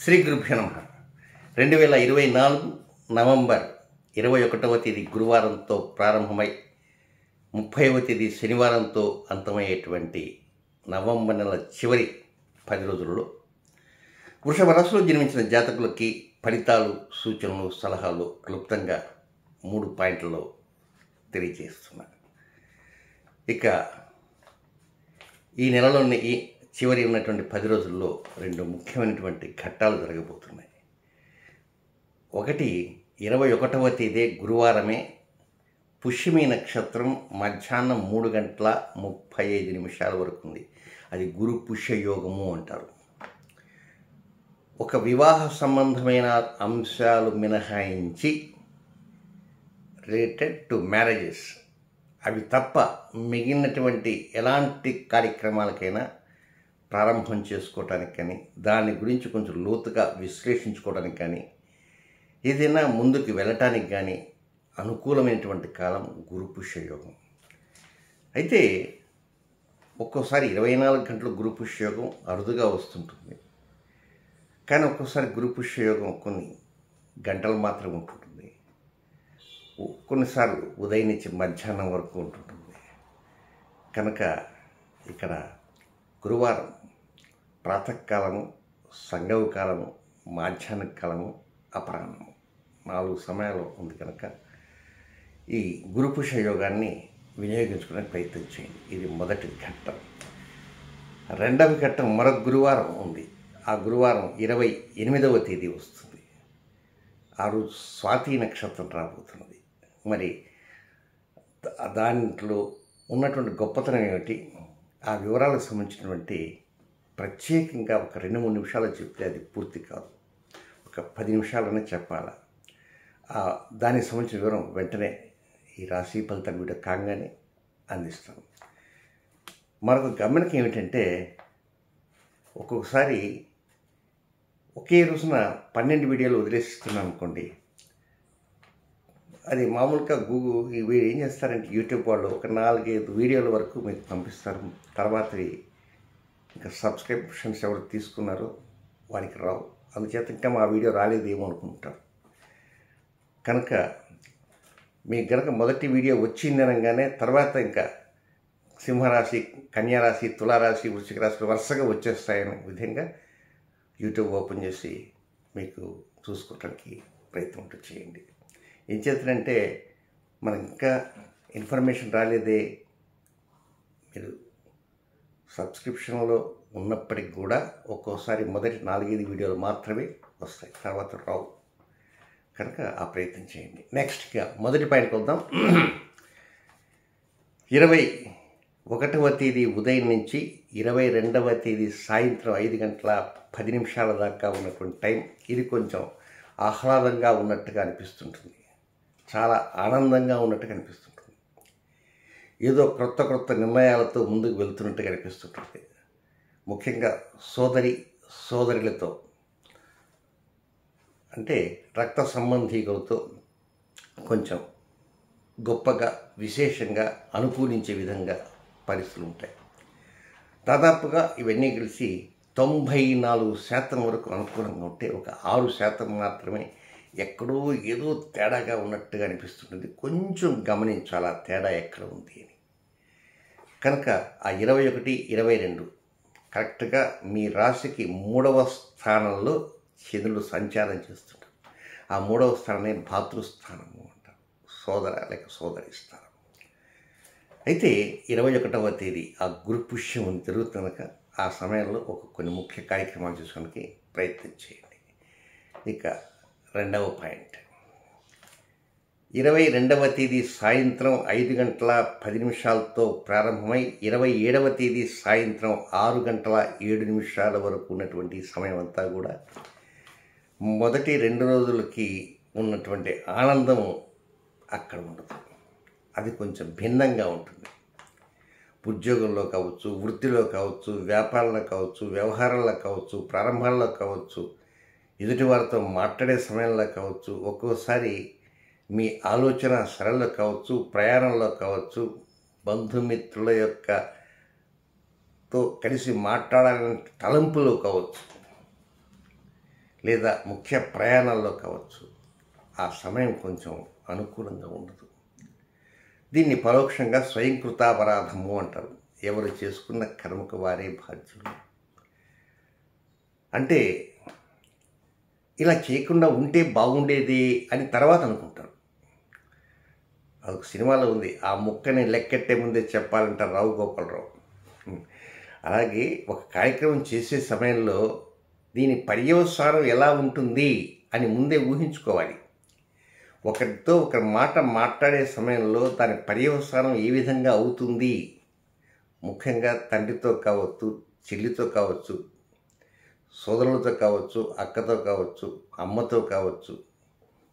శ్రీ గురుభ్యో నమః. 2024 నవంబర్ 21వ తేదీ గురువారంతో ప్రారంభమై 30వ తేదీ శనివారంతో అంతమయ్యేటువంటి నవంబర్ నెల చివరి 10 రోజులలో వృషభ రాశిలో జన్మించిన జాతకులకి ఫలితాలు, సూచనలు, సలహాలు క్లుప్తంగా 3 పాయింట్లలో తెలియజేస్తున్నారు. ఇక ఈ నెలలోని ఈ చివరి ఉన్నటువంటి 10 రోజుల్లో 2 ముఖ్యమైనటువంటి ఘట్టాలు జరగబోతున్నాయి. ఒకటి 21వ తేదీ గురువారమే పుష్యమి నక్షత్రం మధ్యాహ్నం 3:35 వరకు ఉంది. అది గురు పుష్య యోగము అంటారు. ఒక వివాహ సంబంధమైన అంశాలు మినహాయించి రిలేటెడ్ టు మ్యారేజెస్ అవి తప్ప మిగిలినటువంటి ఎలాంటి కార్యక్రమాలకైనా ప్రారంభం చేసుకోవటానికి కానీ, దాని గురించి కొంచెం లోతుగా విశ్లేషించుకోవడానికి కానీ, ఏదైనా ముందుకు వెళ్ళటానికి కానీ అనుకూలమైనటువంటి కాలం గురు పుష్య యోగం. అయితే ఒక్కోసారి 24 గంటలు గురు పుష్య యోగం అరుదుగా వస్తుంటుంది. కానీ ఒక్కోసారి గురు పుష్య యోగం కొన్ని గంటలు మాత్రం ఉంటుంటుంది. కొన్నిసార్లు ఉదయం నుంచి మధ్యాహ్నం వరకు ఉంటుంటుంది. కనుక ఇక్కడ గురువారం ప్రాతకాలము, సంగవ కాలము, మాధ్యాహ్నిక కాలము, అపరాహ్నము 4 సమయాలు ఉంది. కనుక ఈ గురుపుష యోగాన్ని వినియోగించుకునే ప్రయత్నం చేయండి. ఇది మొదటి ఘట్టం. రెండవ ఘట్టం మరొక గురువారం ఉంది. ఆ గురువారం 28వ తేదీ వస్తుంది. ఆ రోజు స్వాతి నక్షత్రం రాబోతున్నది. మరి దాంట్లో ఉన్నటువంటి గొప్పతనం ఏమిటి, ఆ వివరాలకు సంబంధించినటువంటి ప్రత్యేకంగా ఒక 2-3 నిమిషాలు చెప్తే అది పూర్తి కాదు. ఒక 10 నిమిషాలనే చెప్పాలా. దానికి సంబంధించిన వివరం వెంటనే ఈ రాశి ఫలితాల వీడియో కాగానే అందిస్తాను. మరొక గమనిక ఏమిటంటే, ఒక్కొక్కసారి ఒకే రోజున 12 వీడియోలు వదిలేస్తున్నాను అనుకోండి. అది మామూలుగా వీడు ఏం చేస్తారంటే యూట్యూబ్ వాళ్ళు ఒక 4-5 వీడియోల వరకు మీకు పంపిస్తారు. తర్వాత ఇంకా సబ్స్క్రిప్షన్స్ ఎవరు తీసుకున్నారో వారికి రావు. అందుచేత ఇంకా మా వీడియో రాలేదేమో అనుకుంటారు. కనుక మీకు గనక మొదటి వీడియో వచ్చింది అనగానే తర్వాత ఇంకా సింహరాశి, కన్యారాశి, తులారాశి, వృశ్చిక రాశి వరుసగా వచ్చేస్తాయనే విధంగా యూట్యూబ్ ఓపెన్ చేసి మీకు చూసుకోవటానికి ప్రయత్నం చేయండి. ఏం చేస్తారంటే, మనకి ఇంకా ఇన్ఫర్మేషన్ రాలేదే, మీరు సబ్స్క్రిప్షన్లో ఉన్నప్పటికి కూడా ఒక్కోసారి మొదటి 4-5 వీడియోలు మాత్రమే వస్తాయి, తర్వాత రావు. కనుక ఆ ప్రయత్నం చేయండి. నెక్స్ట్గా మొదటి పాయింట్కి వద్దాం. 21వ తేదీ ఉదయం నుంచి 22వ తేదీ సాయంత్రం 5:10 దాకా ఉన్నటువంటి టైం, ఇది కొంచెం ఆహ్లాదంగా ఉన్నట్టుగా అనిపిస్తుంటుంది. చాలా ఆనందంగా ఉన్నట్టుగా అనిపిస్తుంటుంది. ఏదో క్రొత్త నిర్ణయాలతో ముందుకు వెళ్తున్నట్టుగా అనిపిస్తుంటుంది. ముఖ్యంగా సోదరులతో, అంటే రక్త సంబంధీకులతో కొంచెం గొప్పగా, విశేషంగా అనుకూలించే విధంగా పరిస్థితులు ఉంటాయి. దాదాపుగా ఇవన్నీ కలిసి 94% వరకు అనుకూలంగా ఉంటే, ఒక 6% మాత్రమే ఎక్కడో ఏదో తేడాగా ఉన్నట్టుగా అనిపిస్తుంటుంది. కొంచెం గమనించాలా తేడా ఎక్కడ ఉంది అని. కనుక ఆ 21, 22 కరెక్ట్గా మీ రాశికి 3వ స్థానంలో చంద్రుడు సంచారం చేస్తుంటారు. ఆ 3వ స్థానాన్ని భాతృస్థానము అంటారు, సోదర లేక సోదరి స్థానం. అయితే 21వ తేదీ ఆ గురు పుష్యం జరుగుతుంది కనుక ఆ సమయంలో కొన్ని ముఖ్య కార్యక్రమాలు చేసుకోవడానికి ప్రయత్నం చేయండి. ఇక రెండవ పాయింట్, 22వ తేదీ సాయంత్రం 5:10 ప్రారంభమై 27వ తేదీ సాయంత్రం 6:07 వరకు ఉన్నటువంటి సమయం అంతా కూడా మొదటి 2 రోజులకి ఉన్నటువంటి ఆనందం అక్కడ ఉండదు. అది కొంచెం భిన్నంగా ఉంటుంది. ఉద్యోగంలో కావచ్చు, వృత్తిలో కావచ్చు, వ్యాపారంలో కావచ్చు, వ్యవహారాల్లో కావచ్చు, ప్రారంభాల్లో కావచ్చు, ఎదుటివారితో మాట్లాడే సమయంలో కావచ్చు, ఒక్కోసారి మీ ఆలోచన సరళలో కావచ్చు, ప్రయాణంలో కావచ్చు, బంధుమిత్రుల తో కలిసి మాట్లాడాలని తలంపులో కావచ్చు, లేదా ముఖ్య ప్రయాణాల్లో కావచ్చు, ఆ సమయం కొంచెం అనుకూలంగా ఉండదు. దీన్ని పరోక్షంగా స్వయంకృతాపరాధము అంటారు. ఎవరు చేసుకున్న కర్మకు వారే బాధ్యులు. అంటే ఇలా చేయకుండా ఉంటే బాగుండేది అని తర్వాత అనుకుంటారు. అదొక సినిమాలో ఉంది, ఆ ముక్కని లెక్కెట్టే ముందే చెప్పాలంటారు రావు గోపాలరావు. అలాగే ఒక కార్యక్రమం చేసే సమయంలో దీని పర్యవసానం ఎలా ఉంటుంది అని ముందే ఊహించుకోవాలి. ఒకరితో ఒక మాట మాట్లాడే సమయంలో దాని పర్యవసానం ఏ విధంగా అవుతుంది, ముఖ్యంగా తండ్రితో కావచ్చు, చెల్లితో కావచ్చు, సోదరులతో కావచ్చు, అక్కతో కావచ్చు, అమ్మతో కావచ్చు,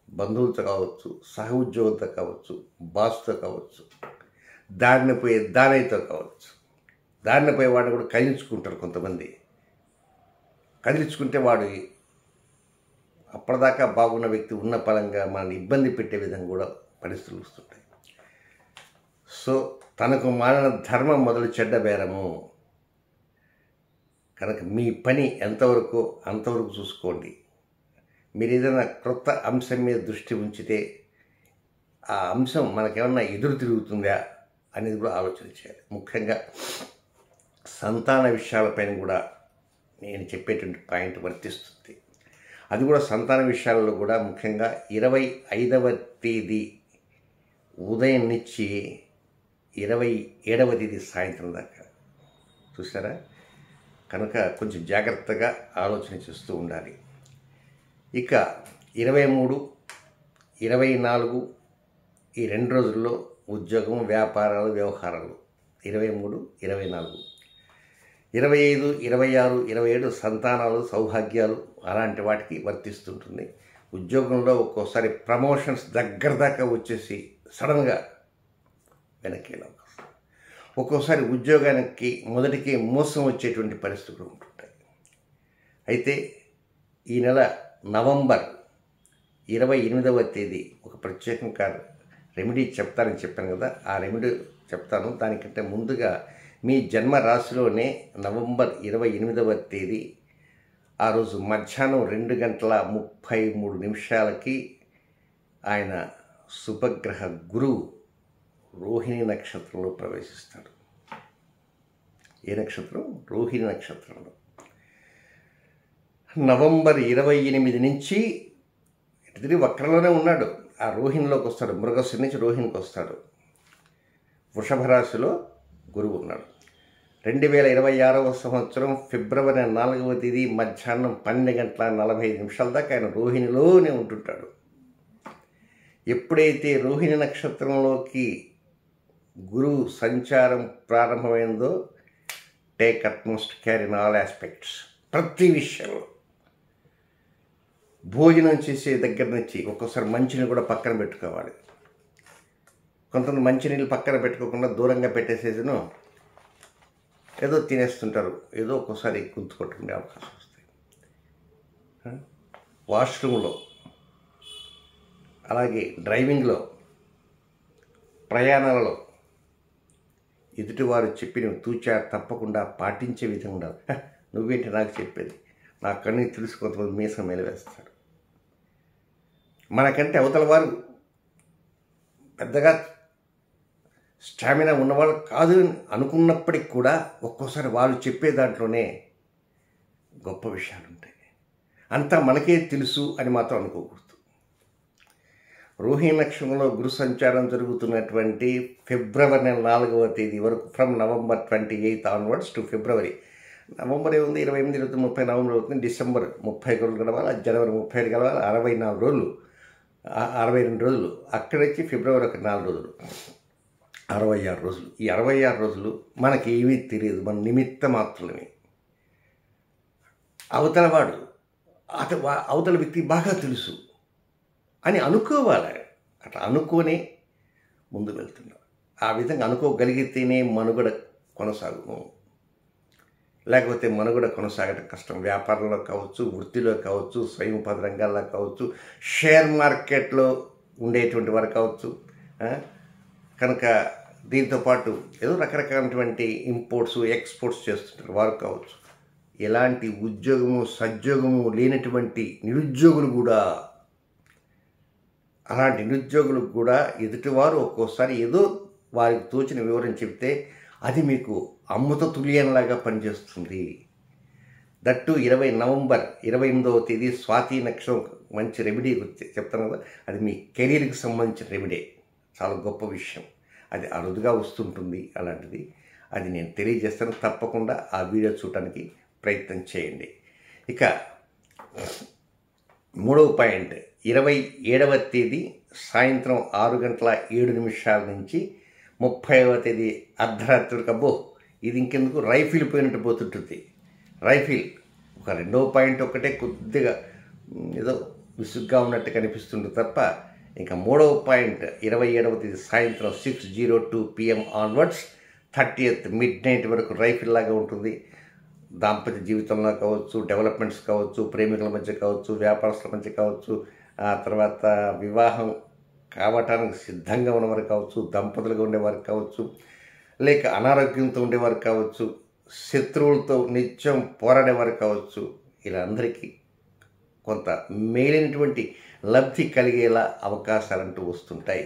బంధువులతో కావచ్చు, సహ ఉద్యోగులతో కావచ్చు, బాస్తో కావచ్చు, దారిన పోయే దానయ్యతో కావచ్చు. దారిన పోయే వాడిని కూడా కదిలించుకుంటారు కొంతమంది. కదిలించుకుంటే వాడు అప్పటిదాకా బాగున్న వ్యక్తి ఉన్న పరంగా మనల్ని ఇబ్బంది పెట్టే విధంగా కూడా పరిస్థితులు వస్తుంటాయి. సో తనకు మారిన ధర్మం మొదలు చెడ్డ బేరము కనుక మీ పని ఎంతవరకు అంతవరకు చూసుకోండి. మీరు ఏదైనా క్రొత్త అంశం మీద దృష్టి ఉంచితే ఆ అంశం మనకేమన్నా ఎదురు తిరుగుతుందా అనేది కూడా ఆలోచన చేయాలి. ముఖ్యంగా సంతాన విషయాలపైన కూడా నేను చెప్పేటువంటి పాయింట్ వర్తిస్తుంది. అది కూడా సంతాన విషయాలలో కూడా ముఖ్యంగా 25వ తేదీ ఉదయం నుంచి 27వ తేదీ సాయంత్రం దాకా. చూసారా? కనుక కొంచెం జాగ్రత్తగా ఆలోచన చేస్తూ ఉండాలి. ఇక 23, 24 ఈ 2 రోజుల్లో ఉద్యోగం, వ్యాపారాలు, వ్యవహారాలు 23, 24. 25, 26, 27 సంతానాలు, సౌభాగ్యాలు అలాంటి వాటికి వర్తిస్తుంటుంది. ఉద్యోగంలో ఒక్కోసారి ప్రమోషన్స్ దగ్గర దాకా వచ్చేసి సడన్గా వెనక్కి అవకాశం. ఒక్కోసారి ఉద్యోగానికి మొదటికే మోసం వచ్చేటువంటి పరిస్థితులు ఉంటుంటాయి. అయితే ఈ నెల నవంబర్ 28వ తేదీ ఒక ప్రత్యేకంగా రెమెడీ చెప్తానని చెప్పాను కదా, ఆ రెమెడీ చెప్తాను. దానికంటే ముందుగా మీ జన్మ రాశిలోనే నవంబర్ 28వ తేదీ ఆ రోజు మధ్యాహ్నం 2:33 ఆయన శుభగ్రహ గురువు రోహిణి నక్షత్రంలో ప్రవేశిస్తాడు. ఏ నక్షత్రం? రోహిణి నక్షత్రంలో. నవంబర్ 28 నుంచి తిరిగి వక్రంలోనే ఉన్నాడు. ఆ రోహిణిలోకి వస్తాడు. మృగశిర నుంచి రోహిణికి వస్తాడు. వృషభ రాశిలో గురువు ఉన్నాడు. 2026వ సంవత్సరం ఫిబ్రవరి 4వ తేదీ మధ్యాహ్నం 12:45 దాకా ఆయన రోహిణిలోనే ఉంటుంటాడు. ఎప్పుడైతే రోహిణి నక్షత్రంలోకి గురువు సంచారం ప్రారంభమైందో take utmost care in all aspects. ప్రతి విషయంలో భోజనం చేసే దగ్గర నుంచి ఒక్కోసారి మంచినీళ్ళు కూడా పక్కన పెట్టుకోవాలి. కొంతమంది మంచినీళ్ళు పక్కన పెట్టుకోకుండా దూరంగా పెట్టేసేసిను ఏదో తినేస్తుంటారు. ఏదో ఒక్కోసారి గుంతు కొట్టుకునే అవకాశం వస్తాయి. వాష్రూమ్లో, అలాగే డ్రైవింగ్లో, ప్రయాణాలలో ఎదుటివారు చెప్పిన తూచా తప్పకుండా పాటించే విధంగా ఉండాలి. నువ్వేంటి నాకు చెప్పేది, నా కన్నీ తెలుసు. కొంతమంది మీసం మెలివేస్తాడు. మనకంటే అవతల వారు పెద్దగా స్టామినా ఉన్నవాళ్ళు కాదు అనుకున్నప్పటికి కూడా ఒక్కోసారి వాళ్ళు చెప్పే దాంట్లోనే గొప్ప విషయాలు ఉంటాయి. అంతా మనకే తెలుసు అని మాత్రం అనుకోకూడదు. రోహిణి నక్షత్రంలో గురు సంచారం జరుగుతున్నటువంటి ఫిబ్రవరి 4వ తేదీ వరకు, from November 28 onwards to February. November ఏముంది, 28, 29, 30 నవంబర్ అవుతుంది. డిసెంబర్ 30 రోజులు గడవాలి, జనవరి 30 గడవాలి, 64 రోజులు, 62 రోజులు. అక్కడి నుంచి ఫిబ్రవరి ఒక 4 రోజులు, 66 రోజులు. ఈ 66 రోజులు మనకి ఏమీ తెలియదు, మన నిమిత్త మాత్రమే. అవతలవాడు అవతల వ్యక్తి బాగా తెలుసు అని అనుకోవాలి. అట్లా అనుకోనే ముందు వెళ్తున్నారు. ఆ విధంగా అనుకోగలిగితేనే మనుగడ కొనసాగును, లేకపోతే మనుగడ కొనసాగడం కష్టం. వ్యాపారంలో కావచ్చు, వృత్తిలో కావచ్చు, స్వయం ఉపాధి రంగాల్లో కావచ్చు, షేర్ మార్కెట్లో ఉండేటువంటి వారు కావచ్చు. కనుక దీంతోపాటు ఏదో రకరకాలైనటువంటి ఇంపోర్ట్స్, ఎక్స్పోర్ట్స్ చేస్తుంటారు వారు కావచ్చు. ఎలాంటి ఉద్యోగము సద్యోగము లేనటువంటి నిరుద్యోగులు కూడా, అలాంటి నిరుద్యోగులకు కూడా ఎదుటివారు ఒక్కోసారి ఏదో వారికి తోచిన వివరం చెప్తే అది మీకు అమృత తుల్యంలాగా పనిచేస్తుంది. దట్టు నవంబర్ 28వ తేదీ స్వాతి నక్షత్రం మంచి రెమెడీ చెప్తాను కదా, అది మీ కెరీర్కి సంబంధించిన రెమెడీ. చాలా గొప్ప విషయం. అది అరుదుగా వస్తుంటుంది. అలాంటిది అది నేను తెలియజేస్తాను. తప్పకుండా ఆ వీడియో చూడటానికి ప్రయత్నం చేయండి. ఇక 3వ పాయింట్ 27వ తేదీ సాయంత్రం 6:07 నుంచి 30వ తేదీ అర్ధరాత్రి అబ్బో ఇది ఇంకెందుకు రైఫిల్ పోయినట్టు పోతుంటుంది. రైఫిల్ ఒక 2వ పాయింట్ ఒకటే కొద్దిగా ఏదో విసుగ్గా ఉన్నట్టు కనిపిస్తుంది తప్ప, ఇంకా 3వ పాయింట్ 27వ తేదీ సాయంత్రం 6:02 PM ఆన్వర్డ్స్ 30th midnight వరకు రైఫిల్ లాగా ఉంటుంది. దాంపత్య జీవితంలో కావచ్చు, డెవలప్మెంట్స్ కావచ్చు, ప్రేమికుల మధ్య కావచ్చు, వ్యాపారస్తుల మధ్య కావచ్చు, ఆ తర్వాత వివాహం కావటానికి సిద్ధంగా ఉన్నవారు కావచ్చు, దంపతులుగా ఉండేవారు కావచ్చు, లేక అనారోగ్యంతో ఉండేవారు కావచ్చు, శత్రువులతో నిత్యం పోరాడేవారు కావచ్చు, ఇలా అందరికీ కొంత మేలైనటువంటి లబ్ధి కలిగేలా అవకాశాలంటూ వస్తుంటాయి.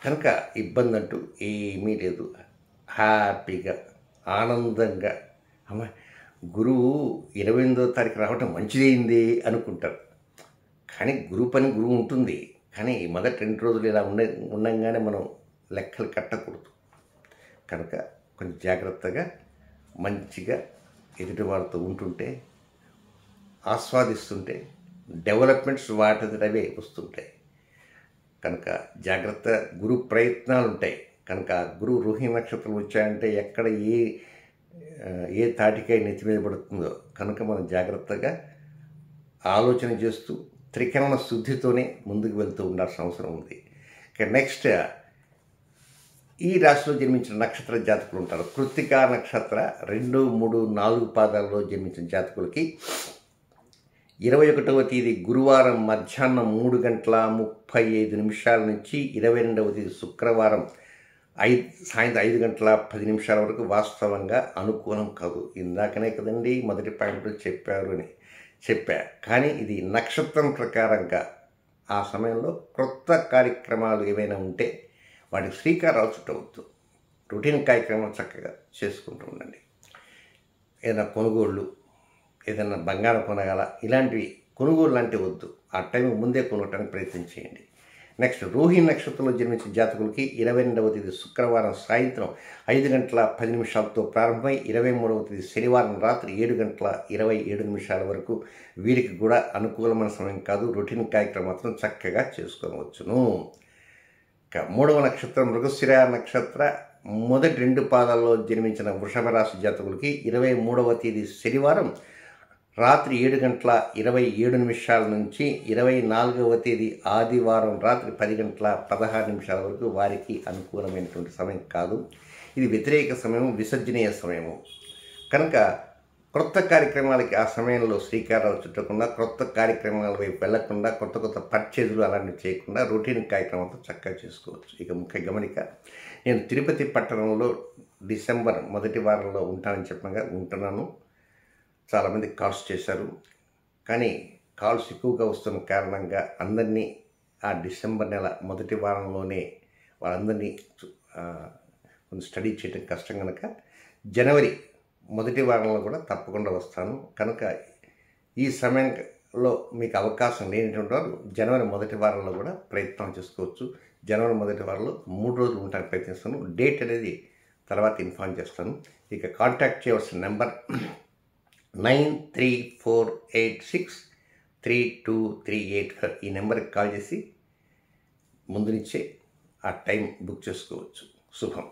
కనుక ఇబ్బంది అంటూ ఏమీ లేదు. హ్యాపీగా ఆనందంగా అమ్మ గురువు 28వ తారీఖు రావటం మంచిదైంది అనుకుంటారు. కానీ గురువు పని గురువు ఉంటుంది. కానీ మొదటి 2 రోజులు ఇలా ఉండంగానే మనం లెక్కలు కట్టకూడదు. కనుక కొంచెం జాగ్రత్తగా మంచిగా ఎదుటివారితో ఉంటుంటే, ఆస్వాదిస్తుంటే డెవలప్మెంట్స్ వాటివే వస్తుంటాయి. కనుక జాగ్రత్త. గురు ప్రయత్నాలు ఉంటాయి. కనుక గురు రోహిణి నక్షత్రం వచ్చాయంటే ఎక్కడ ఏ తాటికాయ నెత్తి మీద పడుతుందో కనుక మనం జాగ్రత్తగా ఆలోచన చేస్తూ త్రికరణ శుద్ధితోనే ముందుకు వెళ్తూ ఉండాల్సిన అవసరం ఉంది. ఇక నెక్స్ట్ ఈ రాశిలో జన్మించిన నక్షత్ర జాతకులు ఉంటారు. కృత్తికా నక్షత్ర 2, 3, 4 పాదాల్లో జన్మించిన జాతకులకి 21వ తేదీ గురువారం మధ్యాహ్నం 3:35 నుంచి 22వ తేదీ శుక్రవారం సాయంత్రం 5:10 వరకు వాస్తవంగా అనుకూలం కాదు. ఇందాకనే కదండి మొదటి పాయింట్లో చెప్పారు అని చెప్పా. కానీ ఇది నక్షత్రం ప్రకారంగా ఆ సమయంలో క్రొత్త కార్యక్రమాలు ఏవైనా ఉంటే వాటికి శ్రీకారాలు చుట్టవద్దు. రొటీన్ కార్యక్రమాలు చక్కగా చేసుకుంటూ ఉండండి. ఏదైనా కొనుగోళ్ళు, ఏదైనా బంగారం కొనగల ఇలాంటివి కొనుగోలు లాంటివి వద్దు. ఆ టైం ముందే కొనడానికి ప్రయత్నం చేయండి. నెక్స్ట్ రోహిణి నక్షత్రంలో జన్మించిన జాతకులకి 22వ తేదీ శుక్రవారం సాయంత్రం 5:10 ప్రారంభమై 23వ తేదీ శనివారం రాత్రి 7:27 వరకు వీరికి కూడా అనుకూలమైన సమయం కాదు. రొటీన్ కార్యక్రమం మాత్రం చక్కగా చేసుకోవచ్చును. ఇక 3వ నక్షత్రం మృగశిర నక్షత్ర మొదటి 2 పాదాల్లో జన్మించిన వృషభ రాశి జాతకులకి 23వ తేదీ శనివారం రాత్రి 7:27 నుంచి 24వ తేదీ ఆదివారం రాత్రి 10:16 వరకు వారికి అనుకూలమైనటువంటి సమయం కాదు. ఇది వ్యతిరేక సమయం, విసర్జనీయ సమయము. కనుక క్రొత్త కార్యక్రమాలకి ఆ సమయంలో శ్రీకారాలు చుట్టకుండా, క్రొత్త కార్యక్రమాల వైపు వెళ్లకుండా, కొత్త పర్చేజులు అలాంటివి చేయకుండా రొటీన్ కార్యక్రమాలతో చక్కగా చేసుకోవచ్చు. ఇక ముఖ్య గమనిక, నేను తిరుపతి పట్టణంలో డిసెంబర్ మొదటి వారంలో ఉంటానని చెప్పగా ఉంటున్నాను. చాలామంది కాల్స్ చేశారు. కానీ కాల్స్ ఎక్కువగా వస్తున్న కారణంగా అందరినీ ఆ డిసెంబర్ నెల మొదటి వారంలోనే వాళ్ళందరినీ కొంచెం స్టడీ చేయడం కష్టం కనుక జనవరి మొదటి వారంలో కూడా తప్పకుండా వస్తాను. కనుక ఈ సమయంలో మీకు అవకాశం లేనటువంటి వారు జనవరి మొదటి వారంలో కూడా ప్రయత్నం చేసుకోవచ్చు. జనవరి మొదటి వారంలో 3 రోజులు ఉండడానికి ప్రయత్నిస్తాను. డేట్ అనేది తర్వాత ఇన్ఫార్మ్ చేస్తాను. ఇక కాంటాక్ట్ చేయవలసిన నెంబర్ 9348632384. ఈ నెంబర్కి కాల్ చేసి ముందు నుంచే ఆ టైం బుక్ చేసుకోవచ్చు. శుభం.